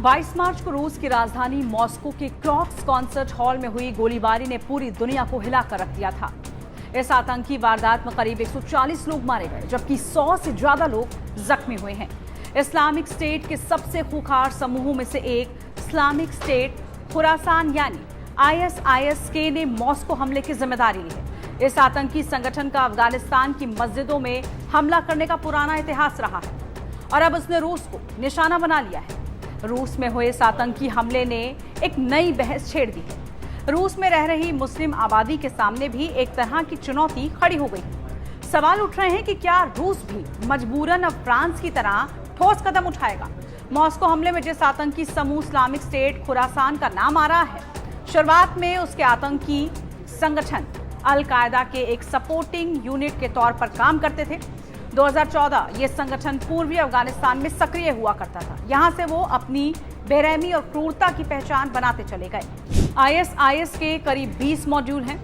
22 मार्च को रूस की राजधानी मॉस्को के क्रॉक्स कॉन्सर्ट हॉल में हुई गोलीबारी ने पूरी दुनिया को हिलाकर रख दिया था। इस आतंकी वारदात में करीब 140 लोग मारे गए, जबकि 100 से ज्यादा लोग जख्मी हुए हैं। इस्लामिक स्टेट के सबसे खूंखार समूहों में से एक इस्लामिक स्टेट खुरासान यानी ISIS-K ने मॉस्को हमले की जिम्मेदारी ली है। इस आतंकी संगठन का अफगानिस्तान की मस्जिदों में हमला करने का पुराना इतिहास रहा है और अब उसने रूस को निशाना बना लिया है। रूस में हुए इस आतंकी हमले ने एक नई बहस छेड़ दी है। रूस में रह रही मुस्लिम आबादी के सामने भी एक तरह की चुनौती खड़ी हो गई। सवाल उठ रहे हैं कि क्या रूस भी मजबूरन अब फ्रांस की तरह ठोस कदम उठाएगा। मॉस्को हमले में जिस आतंकी समूह इस्लामिक स्टेट खुरासान का नाम आ रहा है, शुरुआत में उसके आतंकी संगठन अल कायदा के एक सपोर्टिंग यूनिट के तौर पर काम करते थे। 2014 ये संगठन पूर्वी अफगानिस्तान में सक्रिय हुआ करता था। यहां से वो अपनी बेरहमी और क्रूरता की पहचान बनाते चले गए। ISIS के करीब 20 मॉड्यूल हैं।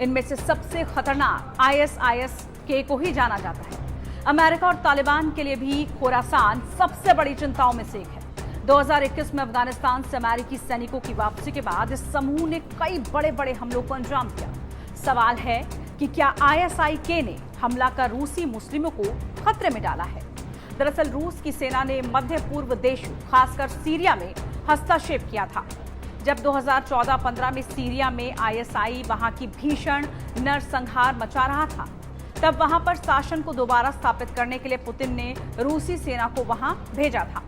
इनमें से सबसे खतरनाक ISIS-K को ही जाना जाता है। अमेरिका और तालिबान के लिए भी खुरासान सबसे बड़ी चिंताओं में से एक है। 2021 में अफगानिस्तान से अमेरिकी सैनिकों की वापसी के बाद इस समूह ने कई बड़े बड़े हमलों को अंजाम दिया। सवाल है कि क्या ISIS-K ने हमला कर रूसी मुस्लिमों को खतरे में डाला है। दरअसल रूस की सेना ने मध्य पूर्व देशों खासकर सीरिया में हस्तक्षेप किया था। जब 2014-15 में सीरिया में ISIS वहां की भीषण नरसंहार मचा रहा था, तब वहां पर शासन को दोबारा स्थापित करने के लिए पुतिन ने रूसी सेना को वहां भेजा था।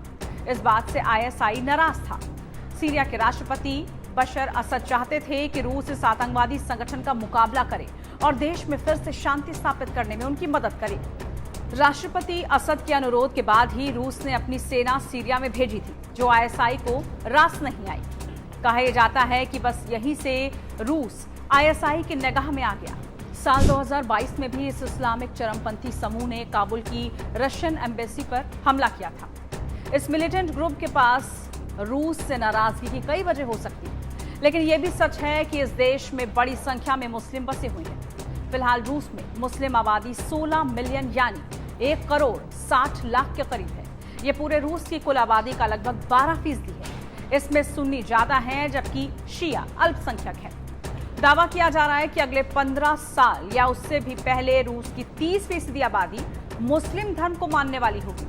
इस बात से ISIS नाराज था। सीरिया के राष्ट्रपति बशर असद चाहते थे कि रूस इस आतंकवादी संगठन का मुकाबला करे और देश में फिर से शांति स्थापित करने में उनकी मदद करे। राष्ट्रपति असद के अनुरोध के बाद ही रूस ने अपनी सेना सीरिया में भेजी थी, जो ISIS को रास नहीं आई। कहा जाता है कि बस यहीं से रूस ISIS की निगाह में आ गया। साल 2022 में भी इस इस्लामिक चरमपंथी समूह ने काबुल की रशियन एम्बेसी पर हमला किया था। इस मिलिटेंट ग्रुप के पास रूस से नाराजगी की कई वजह हो सकती है, लेकिन यह भी सच है कि इस देश में बड़ी संख्या में मुस्लिम बसे हुए हैं। फिलहाल रूस में मुस्लिम आबादी 16 मिलियन यानी 1 करोड़ 60 लाख के करीब है। ये पूरे रूस की कुल आबादी का लगभग 12% है। इसमें सुन्नी ज्यादा हैं, जबकि शिया अल्पसंख्यक है। दावा किया जा रहा है कि अगले 15 साल या उससे भी पहले रूस की 30% आबादी मुस्लिम धर्म को मानने वाली होगी।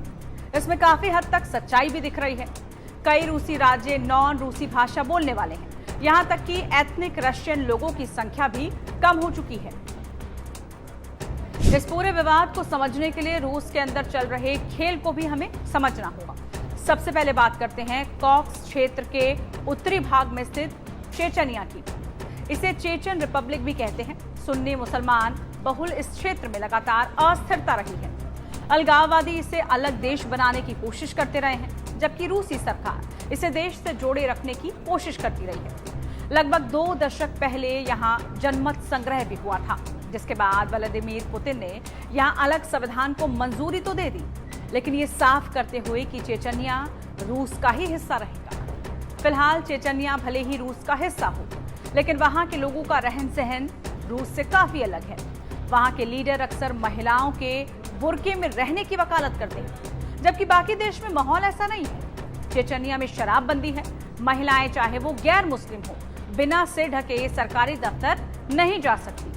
इसमें काफी हद तक सच्चाई भी दिख रही है। कई रूसी राज्य नॉन रूसी भाषा बोलने वाले हैं। यहां तक कि एथनिक रशियन लोगों की संख्या भी कम हो चुकी है। इस पूरे विवाद को समझने के लिए रूस के अंदर चल रहे खेल को भी हमें समझना होगा। सबसे पहले बात करते हैं कॉक्स क्षेत्र के उत्तरी भाग में स्थित चेचनिया की। इसे चेचन रिपब्लिक भी कहते हैं। सुन्नी मुसलमान बहुल इस क्षेत्र में लगातार अस्थिरता रही है। अलगाववादी इसे अलग देश बनाने की कोशिश करते रहे हैं, जबकि रूसी सरकार इसे देश से जोड़े रखने की कोशिश करती रही है। लगभग 2 दशक पहले यहाँ जनमत संग्रह भी हुआ था, जिसके बाद व्लादिमीर पुतिन ने यहाँ अलग संविधान को मंजूरी तो दे दी, लेकिन ये साफ करते हुए कि चेचनिया रूस का ही हिस्सा रहेगा। फिलहाल चेचनिया भले ही रूस का हिस्सा हो, लेकिन वहाँ के लोगों का रहन सहन रूस से काफी अलग है। वहाँ के लीडर अक्सर महिलाओं के बुर्के में रहने की वकालत करते हैं, जबकि बाकी देश में माहौल ऐसा नहीं है। चेचनिया में शराबबंदी है। महिलाएं चाहे वो गैर मुस्लिम हो, बिना सिर ढके सरकारी दफ्तर नहीं जा सकती।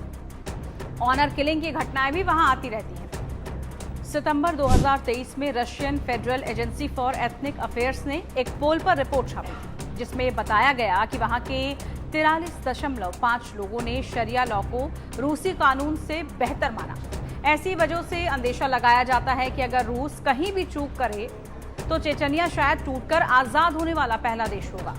ऑनर किलिंग की घटनाएं भी वहां आती रहती हैं। सितंबर 2023 में Russian federal agency for ethnic affairs ने एक पोल पर रिपोर्ट छापी, जिसमें बताया गया कि वहां के 43.5% लोगों ने शरिया लॉ को रूसी कानून से बेहतर माना। ऐसी वजह से अंदेशा लगाया जाता है कि अगर रूस कहीं भी चूक करे तो चेचनिया शायद टूटकर आजाद होने वाला पहला देश होगा।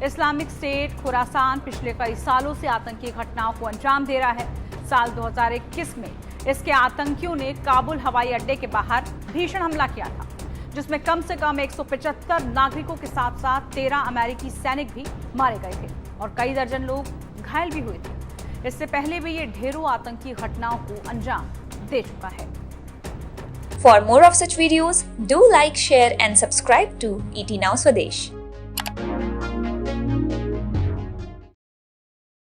इस्लामिक स्टेट खुरासान पिछले कई सालों से आतंकी घटनाओं को अंजाम दे रहा है। साल 2021 में इसके आतंकियों ने काबुल हवाई अड्डे के बाहर भीषण हमला किया था, जिसमें कम से कम 175 नागरिकों के साथ साथ 13 अमेरिकी सैनिक भी मारे गए थे और कई दर्जन लोग घायल भी हुए थे। इससे पहले भी ये ढेरों आतंकी घटनाओं को अंजाम दे चुका है। For more of such videos, do like, share and subscribe to ET Now Swadesh.